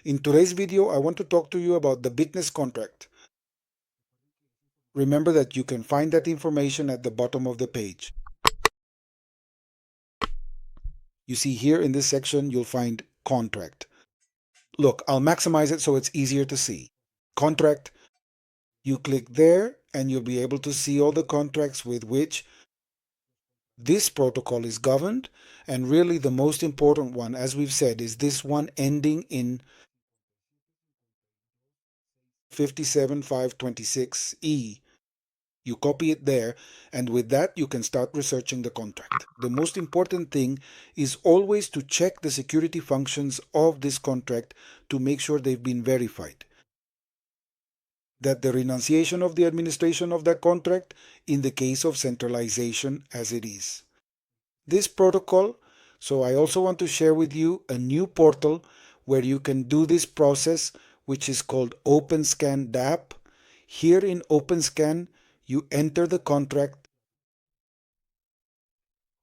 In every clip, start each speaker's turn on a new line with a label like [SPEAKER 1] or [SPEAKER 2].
[SPEAKER 1] In today's video, I want to talk to you about the Bitnest contract. Remember that you can find that information at the bottom of the page. You see here in this section, you'll find contract. Look, I'll maximize it so it's easier to see. Contract, you click there and you'll be able to see all the contracts with which this protocol is governed. And really the most important one, as we've said, is this one ending in 57526E. You copy it there, and with that you can start researching the contract. The most important thing is always to check the security functions of this contract to make sure they've been verified. That the renunciation of the administration of that contract in the case of centralization as it is. This protocol, so I also want to share with you a new portal where you can do this process, which is called OpenScan DApp. Here in OpenScan, you enter the contract,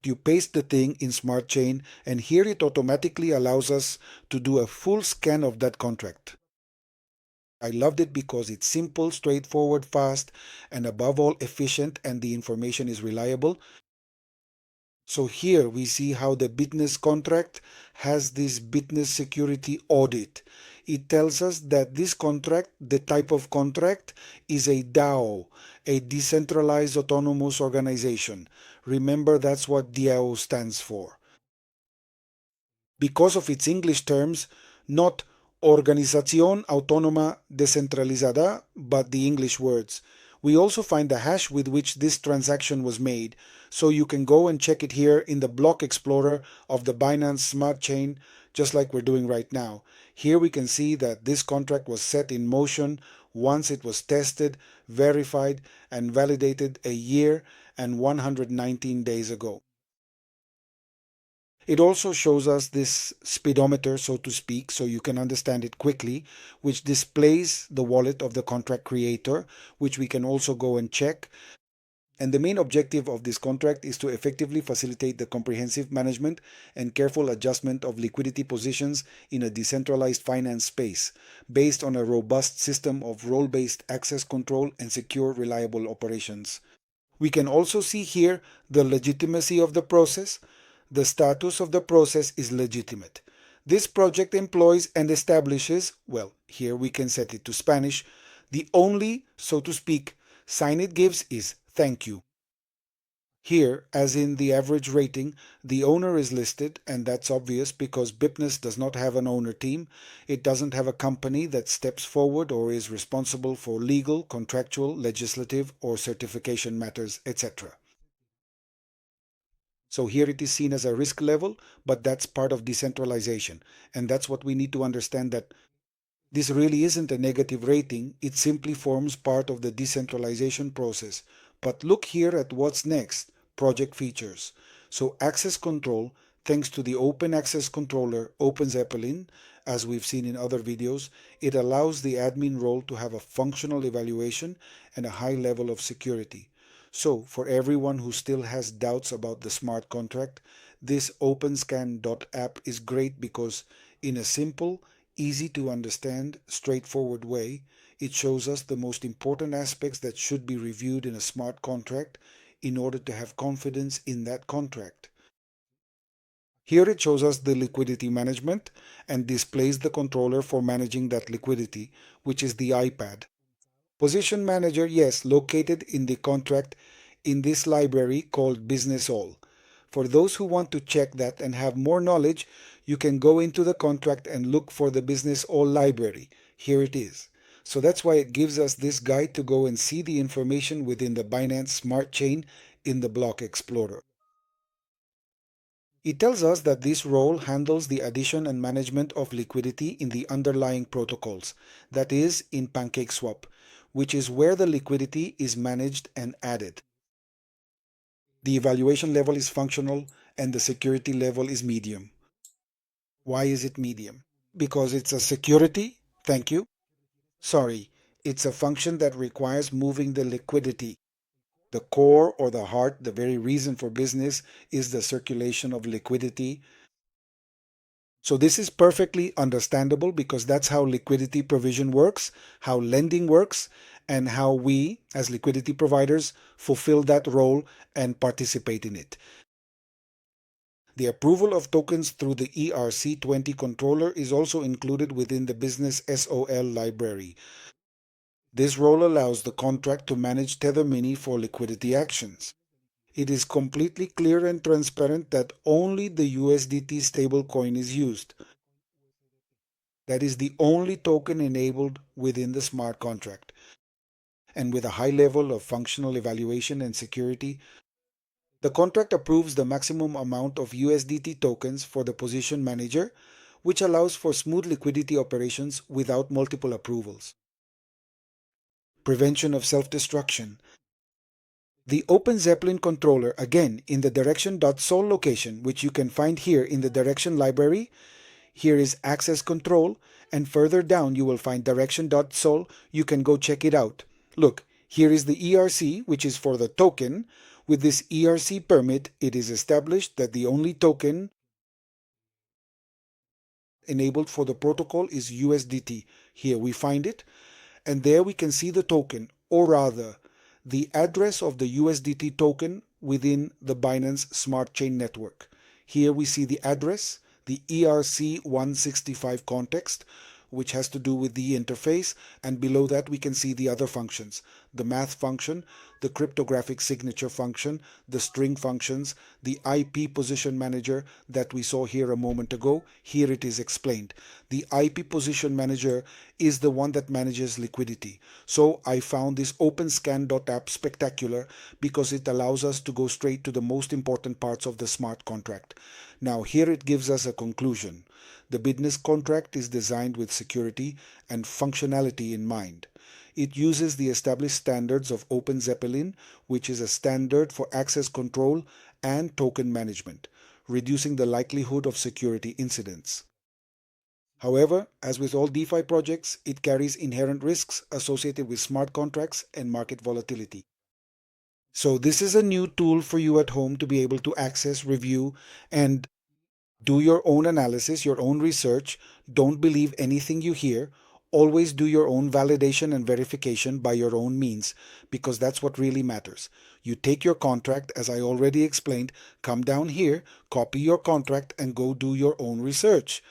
[SPEAKER 1] you paste the thing in Smart Chain, and here it automatically allows us to do a full scan of that contract. I loved it because it's simple, straightforward, fast, and above all efficient, and the information is reliable. So here we see how the Bitnest contract has this Bitnest security audit. It tells us that this contract, the type of contract, is a DAO, a decentralized autonomous organization. Remember, that's what DAO stands for. Because of its English terms, not Organización Autónoma Descentralizada, but the English words. We also find the hash with which this transaction was made, so you can go and check it here in the block explorer of the Binance Smart Chain, just like we're doing right now. Here we can see that this contract was set in motion once it was tested, verified, and validated a year and 119 days ago. It also shows us this speedometer, so to speak, so you can understand it quickly, which displays the wallet of the contract creator, which we can also go and check. And the main objective of this contract is to effectively facilitate the comprehensive management and careful adjustment of liquidity positions in a decentralized finance space, based on a robust system of role-based access control and secure, reliable operations. We can also see here the legitimacy of the process. The status of the process is legitimate. This project employs and establishes, well, here we can set it to Spanish, the only, so to speak, sign it gives is thank you. Here, as in the average rating, the owner is listed, and that's obvious because Bitnest does not have an owner team. It doesn't have a company that steps forward or is responsible for legal, contractual, legislative, or certification matters, etc. So here it is seen as a risk level, but that's part of decentralization. And that's what we need to understand, that this really isn't a negative rating. It simply forms part of the decentralization process. But look here at what's next, project features. So access control, thanks to the open access controller OpenZeppelin, as we've seen in other videos, it allows the admin role to have a functional evaluation and a high level of security. So for everyone who still has doubts about the smart contract, this OpenScan.app is great because in a simple, easy to understand, straightforward way, it shows us the most important aspects that should be reviewed in a smart contract in order to have confidence in that contract. Here it shows us the liquidity management and displays the controller for managing that liquidity, which is the iPad. Position Manager, yes, located in the contract in this library called Business All. For those who want to check that and have more knowledge, you can go into the contract and look for the Business All library. Here it is. So that's why it gives us this guide to go and see the information within the Binance Smart Chain in the Block Explorer. It tells us that this role handles the addition and management of liquidity in the underlying protocols, that is, in PancakeSwap, which is where the liquidity is managed and added. The evaluation level is functional and the security level is medium. Why is it medium? Because it's a security, thank you. Sorry, it's a function that requires moving the liquidity. The core or the heart, the very reason for business, is the circulation of liquidity. So this is perfectly understandable because that's how liquidity provision works, how lending works, and how we, as liquidity providers, fulfill that role and participate in it. The approval of tokens through the ERC20 controller is also included within the Business SOL library. This role allows the contract to manage Tether Mini for liquidity actions. It is completely clear and transparent that only the USDT stablecoin is used. That is the only token enabled within the smart contract. And with a high level of functional evaluation and security, the contract approves the maximum amount of USDT tokens for the position manager, which allows for smooth liquidity operations without multiple approvals. Prevention of self-destruction. The Open Zeppelin controller, again in the direction.sol location, which you can find here in the direction library. Here is access control, and further down you will find direction.sol. You can go check it out. Look, here is the ERC, which is for the token. With this ERC permit, it is established that the only token enabled for the protocol is USDT. Here we find it, and there we can see the token, or rather, the address of the USDT token within the Binance Smart Chain network. Here we see the address, the ERC165 context, which has to do with the interface, and below that we can see the other functions, the math function, the cryptographic signature function, the string functions, the IP position manager that we saw here a moment ago. Here it is explained. The IP position manager is the one that manages liquidity. So I found this OpenScan.app spectacular because it allows us to go straight to the most important parts of the smart contract. Now here it gives us a conclusion. The Bitnest contract is designed with security and functionality in mind. It uses the established standards of Open Zeppelin, which is a standard for access control and token management, reducing the likelihood of security incidents. However, as with all DeFi projects, it carries inherent risks associated with smart contracts and market volatility. So this is a new tool for you at home to be able to access, review, and do your own analysis, your own research. Don't believe anything you hear. Always do your own validation and verification by your own means, because that's what really matters. You take your contract, as I already explained, come down here, copy your contract, and go do your own research.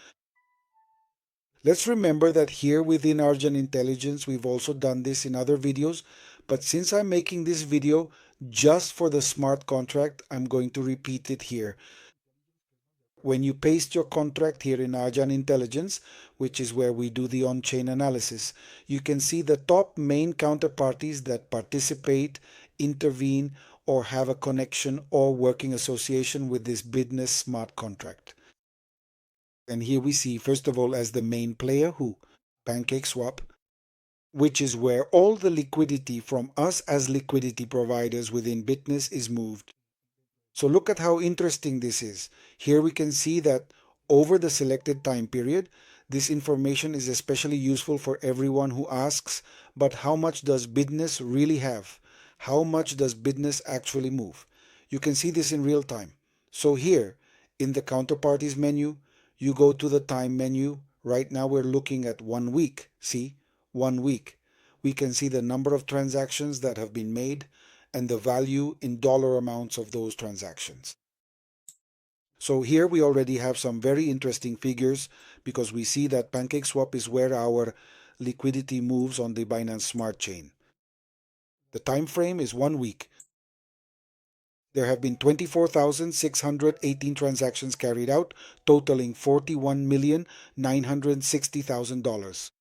[SPEAKER 1] Let's remember that here within Argent Intelligence, we've also done this in other videos, but since I'm making this video just for the smart contract, I'm going to repeat it here. When you paste your contract here in Argent Intelligence, which is where we do the on-chain analysis, you can see the top main counterparties that participate, intervene, or have a connection or working association with this Bitnest smart contract. And here we see, first of all, as the main player, who? PancakeSwap, which is where all the liquidity from us as liquidity providers within Bitnest is moved. So look at how interesting this is. Here we can see that over the selected time period, this information is especially useful for everyone who asks, but how much does Bitnest really have? How much does Bitnest actually move? You can see this in real time. So here, in the counterparties menu, you go to the time menu. Right now we're looking at 1 week. See, 1 week. We can see the number of transactions that have been made and the value in dollar amounts of those transactions. So here we already have some very interesting figures because we see that PancakeSwap is where our liquidity moves on the Binance Smart Chain. The time frame is 1 week. There have been 24,618 transactions carried out, totaling $41,960,000.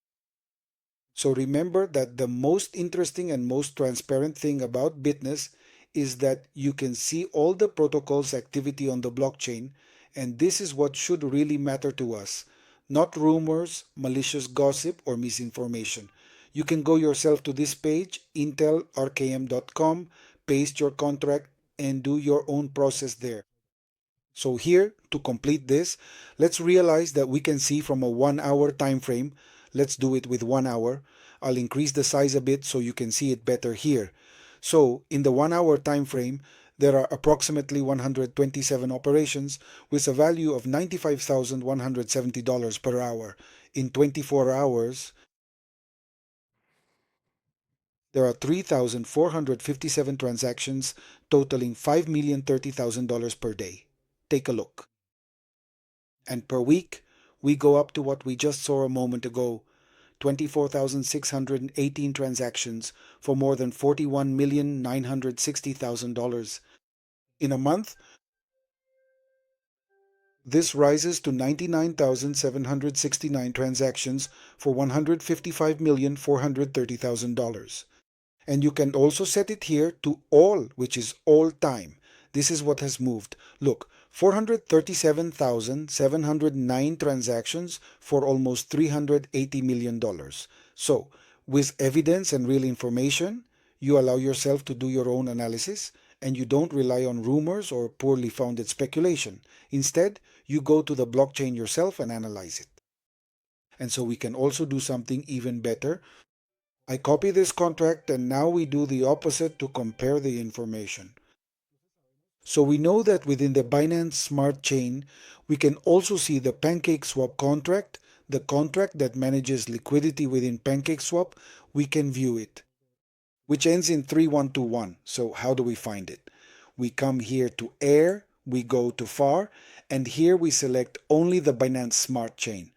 [SPEAKER 1] So remember that the most interesting and most transparent thing about Bitnest is that you can see all the protocol's activity on the blockchain, and this is what should really matter to us, not rumors, malicious gossip, or misinformation. You can go yourself to this page, intelarkm.com, paste your contract, and do your own process there. So here, to complete this, let's realize that we can see from a 1 hour time frame. Let's do it with 1 hour. I'll increase the size a bit so you can see it better here. So in the 1 hour time frame, There are approximately 127 operations with a value of $95,170 per hour. In 24 hours, there are 3,457 transactions totaling $5,030,000 per day. Take a look. And per week, we go up to what we just saw a moment ago, 24,618 transactions for more than $41,960,000. In a month, this rises to 99,769 transactions for $155,430,000. And you can also set it here to all, which is all time. This is what has moved. Look, 437,709 transactions for almost $380 million. So, with evidence and real information, you allow yourself to do your own analysis and you don't rely on rumors or poorly founded speculation. Instead, you go to the blockchain yourself and analyze it. And so we can also do something even better. I copy this contract and now we do the opposite to compare the information. So we know that within the Binance Smart Chain, we can also see the PancakeSwap contract, the contract that manages liquidity within PancakeSwap. We can view it, which ends in 3121. So how do we find it? We come here to Air, we go to Far, and here we select only the Binance Smart Chain.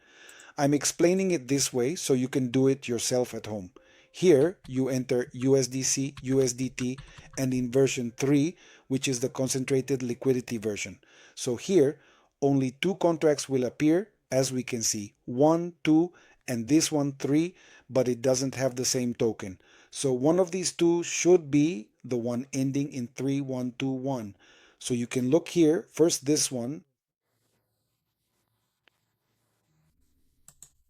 [SPEAKER 1] I'm explaining it this way so you can do it yourself at home. Here you enter USDC, USDT, and in version 3, which is the concentrated liquidity version. So here only two contracts will appear, as we can see, 1, 2, and this one 3, but it doesn't have the same token. So one of these two should be the one ending in 3121. So you can look here, first this one.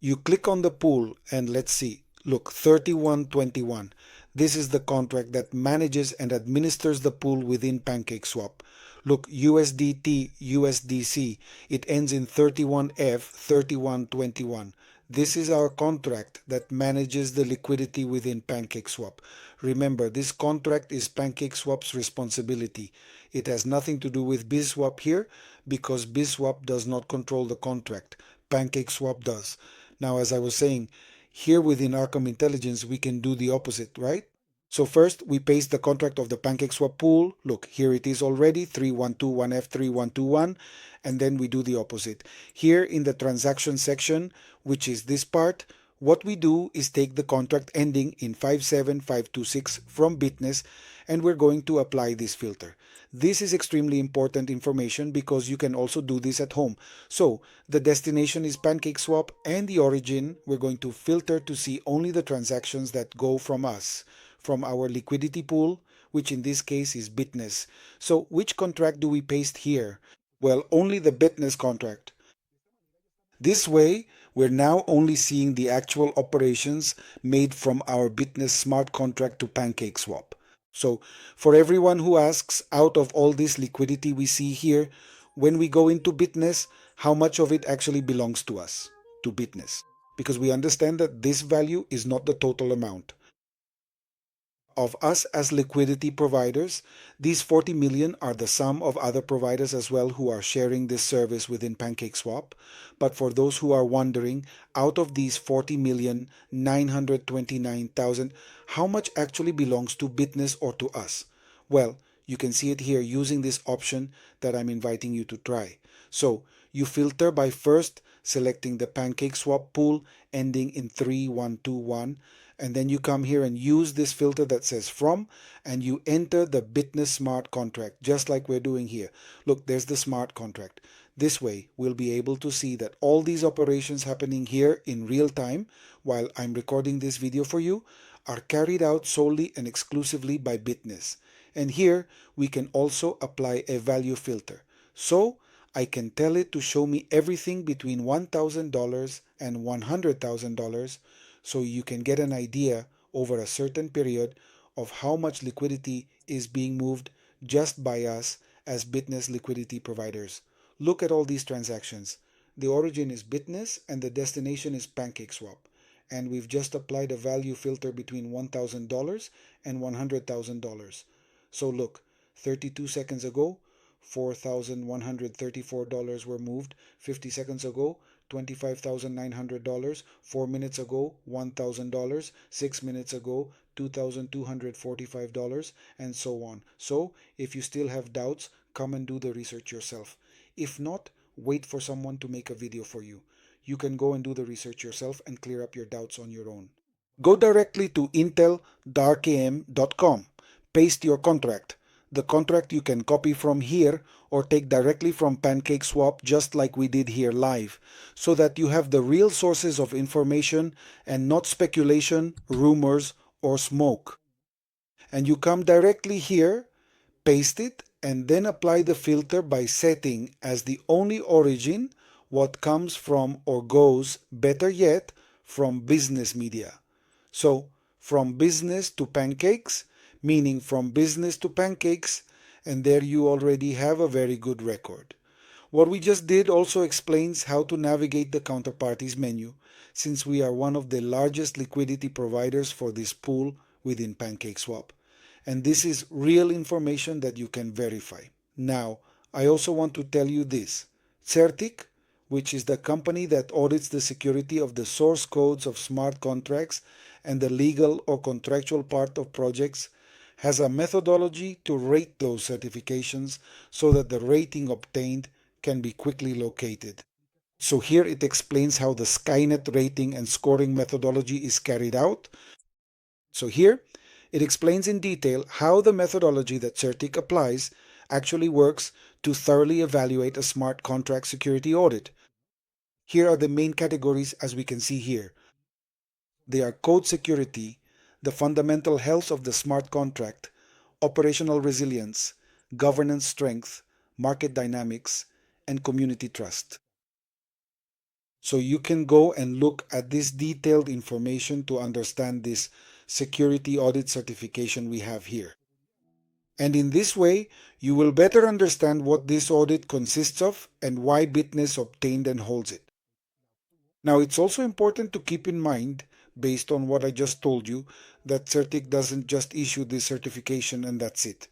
[SPEAKER 1] You click on the pool and let's see. Look, 3121. This is the contract that manages and administers the pool within PancakeSwap. Look, USDT, USDC. It ends in 31F, 3121. This is our contract that manages the liquidity within PancakeSwap. Remember, this contract is PancakeSwap's responsibility. It has nothing to do with BizSwap here because BizSwap does not control the contract. PancakeSwap does. Now, as I was saying, here within Arkham Intelligence, we can do the opposite, right? So first, we paste the contract of the PancakeSwap pool. Look, here it is already, 3121F3121, and then we do the opposite. Here in the transaction section, which is this part, what we do is take the contract ending in 57526 from Bitnest, and we're going to apply this filter. This is extremely important information because you can also do this at home. So the destination is PancakeSwap and the origin, we're going to filter to see only the transactions that go from us, from our liquidity pool, which in this case is Bitnest. So which contract do we paste here? Well, only the Bitnest contract. This way, we're now only seeing the actual operations made from our Bitnest smart contract to PancakeSwap. So for everyone who asks, out of all this liquidity we see here, when we go into Bitnest, how much of it actually belongs to us, to Bitnest? Because we understand that this value is not the total amount of us as liquidity providers. These 40 million are the sum of other providers as well who are sharing this service within PancakeSwap. But for those who are wondering, out of these 40,929,000, how much actually belongs to Bitnest or to us? Well, you can see it here using this option that I'm inviting you to try. So you filter by first selecting the PancakeSwap pool ending in 3121, and then you come here and use this filter that says from, and you enter the Bitnest smart contract just like we're doing here. Look, there's the smart contract. This way we'll be able to see that all these operations happening here in real time while I'm recording this video for you are carried out solely and exclusively by Bitnest. And here we can also apply a value filter. So I can tell it to show me everything between $1,000 and $100,000 so you can get an idea over a certain period of how much liquidity is being moved just by us as Bitnest liquidity providers. Look at all these transactions. The origin is Bitnest and the destination is PancakeSwap. And we've just applied a value filter between $1,000 and $100,000. So look, 32 seconds ago, $4,134 were moved. 50 seconds ago, $25,900. 4 minutes ago, $1,000. 6 minutes ago, $2,245, and so on. So, if you still have doubts, come and do the research yourself. If not, wait for someone to make a video for you. You can go and do the research yourself and clear up your doubts on your own. Go directly to inteldarkam.com. Paste your contract. The contract you can copy from here or take directly from PancakeSwap, just like we did here live, so that you have the real sources of information and not speculation, rumors, or smoke. And you come directly here, paste it, and then apply the filter by setting as the only origin what comes from or goes, better yet, from business media. So, from business to pancakes, meaning from business to pancakes, and there you already have a very good record. What we just did also explains how to navigate the counterparties menu, since we are one of the largest liquidity providers for this pool within PancakeSwap. And this is real information that you can verify. Now, I also want to tell you this. Certic, which is the company that audits the security of the source codes of smart contracts and the legal or contractual part of projects, has a methodology to rate those certifications so that the rating obtained can be quickly located. So here it explains how the Skynet rating and scoring methodology is carried out. So here it explains in detail how the methodology that Certic applies actually works to thoroughly evaluate a smart contract security audit. Here are the main categories as we can see here. They are code security, the fundamental health of the smart contract, operational resilience, governance strength, market dynamics, and community trust. So you can go and look at this detailed information to understand this security audit certification we have here. And in this way, you will better understand what this audit consists of and why Bitnest obtained and holds it. Now, it's also important to keep in mind, based on what I just told you, that Certic doesn't just issue this certification and that's it.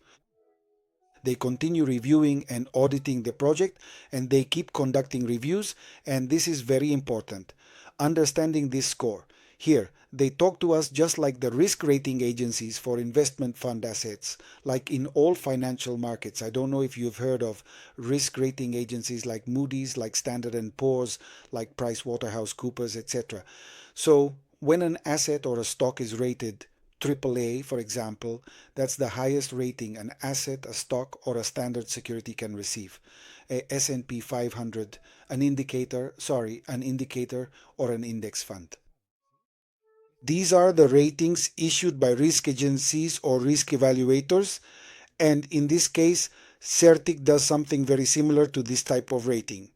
[SPEAKER 1] They continue reviewing and auditing the project, and they keep conducting reviews, and this is very important. Understanding this score. Here, they talk to us just like the risk rating agencies for investment fund assets, like in all financial markets. I don't know if you've heard of risk rating agencies like Moody's, like Standard and Poor's, like PricewaterhouseCoopers, etc. So, when an asset or a stock is rated AAA, for example, that's the highest rating an asset, a stock, or a standard security can receive. A S&P 500, an indicator or an index fund. These are the ratings issued by risk agencies or risk evaluators, and in this case, Certic does something very similar to this type of rating.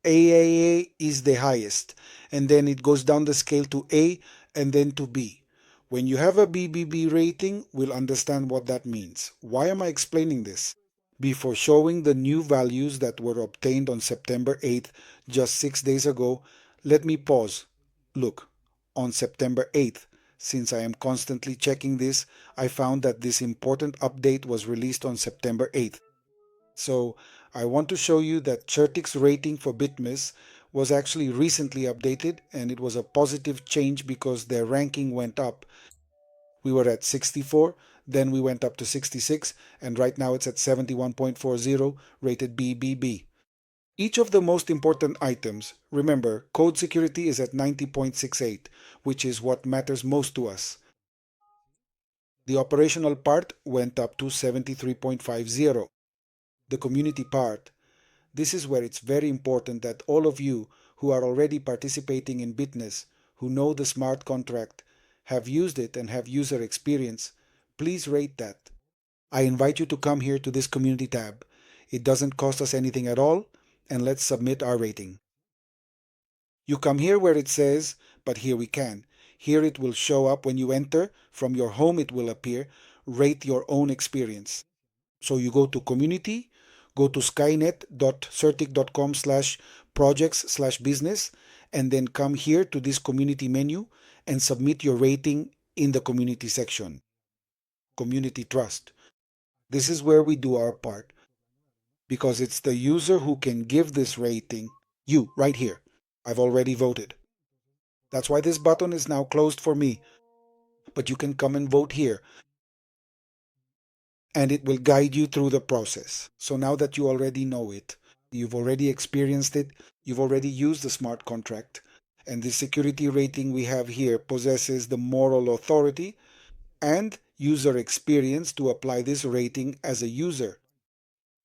[SPEAKER 1] AAA is the highest, and then it goes down the scale to A and then to B. When you have a BBB rating, we'll understand what that means. Why am I explaining this? Before showing the new values that were obtained on September 8th, just 6 days ago, let me pause. Look, on September 8th, since I am constantly checking this, I found that this important update was released on September 8th. So I want to show you that Certic's rating for Bitnest was actually recently updated, and it was a positive change because their ranking went up. We were at 64, then we went up to 66, and right now it's at 71.40, rated BBB. Each of the most important items, remember, code security is at 90.68, which is what matters most to us. The operational part went up to 73.50. The community part, this is where it's very important that all of you who are already participating in Bitnest, who know the smart contract, have used it and have user experience, please rate that. I invite you to come here to this community tab. It doesn't cost us anything at all, and let's submit our rating. You come here where it says, but here we can. Here it will show up when you enter. From your home it will appear. Rate your own experience. So you go to community, go to skynet.certic.com/projects/business, and then come here to this community menu and submit your rating in the community section. Community trust. This is where we do our part because it's the user who can give this rating. You, right here. I've already voted. That's why this button is now closed for me, but you can come and vote here and it will guide you through the process. So now that you already know it, you've already experienced it, you've already used the smart contract, and the security rating we have here possesses the moral authority and user experience to apply this rating as a user.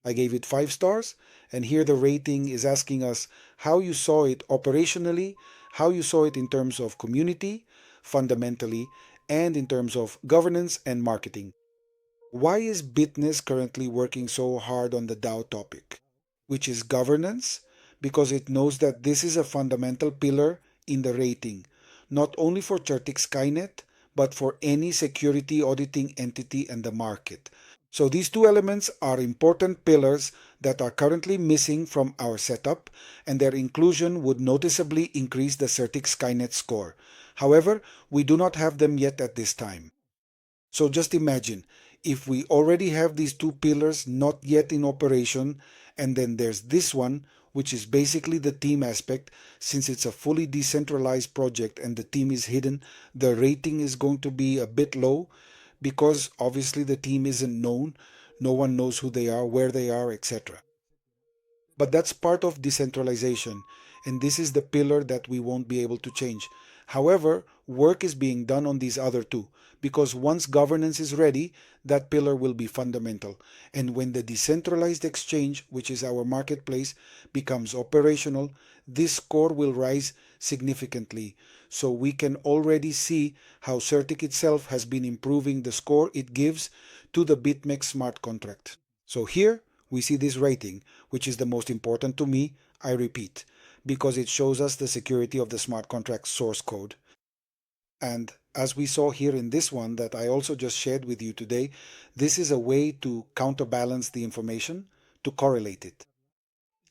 [SPEAKER 1] I gave it 5 stars, and here the rating is asking us how you saw it operationally, how you saw it in terms of community, fundamentally, and in terms of governance and marketing. Why is Bitnest currently working so hard on the DAO topic, which is governance? Because it knows that this is a fundamental pillar in the rating, not only for Certic Skynet, but for any security auditing entity in the market. So these two elements are important pillars that are currently missing from our setup, and their inclusion would noticeably increase the Certic Skynet score. However, we do not have them yet at this time. So just imagine if we already have these two pillars not yet in operation, and then there's this one, which is basically the team aspect. Since it's a fully decentralized project and the team is hidden, the rating is going to be a bit low because obviously the team isn't known. No one knows who they are, where they are, etc. But that's part of decentralization, and this is the pillar that we won't be able to change. However, work is being done on these other two, because once governance is ready, that pillar will be fundamental. And when the decentralized exchange, which is our marketplace, becomes operational, this score will rise significantly. So we can already see how Certic itself has been improving the score it gives to the BitMEX smart contract. So here we see this rating, which is the most important to me, I repeat, because it shows us the security of the smart contract source code. And as we saw here in this one that I also just shared with you today, this is a way to counterbalance the information, to correlate it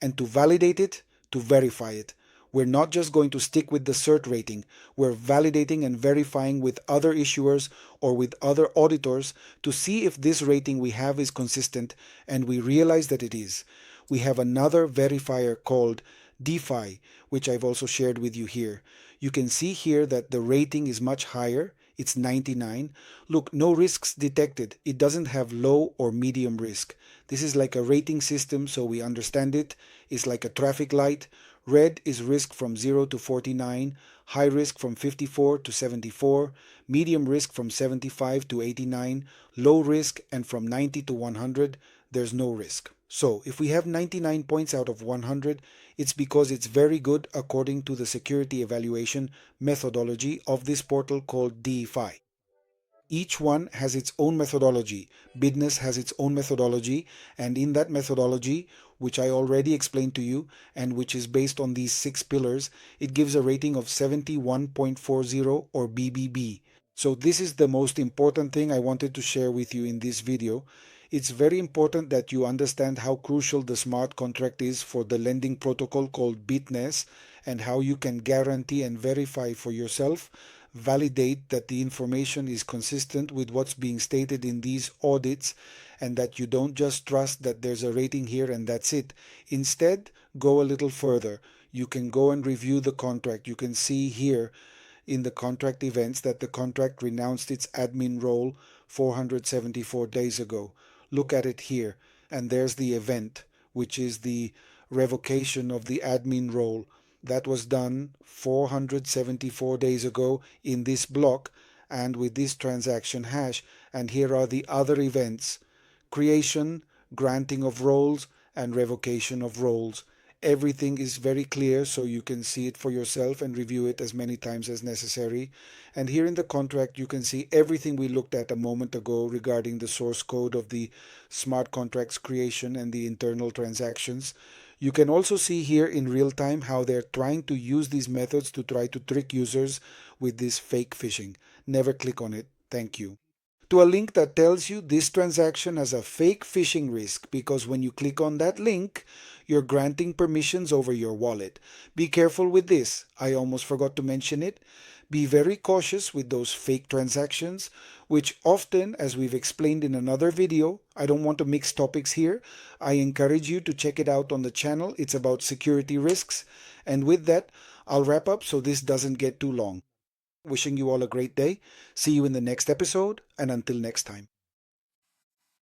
[SPEAKER 1] and to validate it, to verify it. We're not just going to stick with the CERT rating. We're validating and verifying with other issuers or with other auditors to see if this rating we have is consistent, and we realize that it is. We have another verifier called DeFi, which I've also shared with you here. You can see here that the rating is much higher. It's 99. Look, no risks detected. It doesn't have low or medium risk. This is like a rating system, so we understand it. It's like a traffic light. Red is risk from 0 to 49, high risk from 54 to 74, medium risk from 75 to 89, low risk, and from 90 to 100, there's no risk. So if we have 99 points out of 100, it's because it's very good according to the security evaluation methodology of this portal called DeFi. Each one has its own methodology. Bitnest has its own methodology, and in that methodology, which I already explained to you and which is based on these 6 pillars, it gives a rating of 71.40 or BBB. So this is the most important thing I wanted to share with you in this video. It's very important that you understand how crucial the smart contract is for the lending protocol called Bitnest, and how you can guarantee and verify for yourself, validate that the information is consistent with what's being stated in these audits, and that you don't just trust that there's a rating here and that's it. Instead, go a little further. You can go and review the contract. You can see here in the contract events that the contract renounced its admin role 474 days ago. Look at it here, and there's the event, which is the revocation of the admin role. That was done 474 days ago in this block and with this transaction hash. And here are the other events: creation, granting of roles, and revocation of roles. Everything is very clear, so you can see it for yourself and review it as many times as necessary. And here in the contract, you can see everything we looked at a moment ago regarding the source code of the smart contracts creation and the internal transactions. You can also see here in real time how they're trying to use these methods to try to trick users with this fake phishing. Never click on it. Thank you. to a link that tells you this transaction has a fake phishing risk, because when you click on that link, you're granting permissions over your wallet. Be careful with this. I almost forgot to mention it. Be very cautious with those fake transactions, which often, as we've explained in another video, I don't want to mix topics here. I encourage you to check it out on the channel. It's about security risks. And with that, I'll wrap up so this doesn't get too long. Wishing you all a great day. See you in the next episode, and until next time.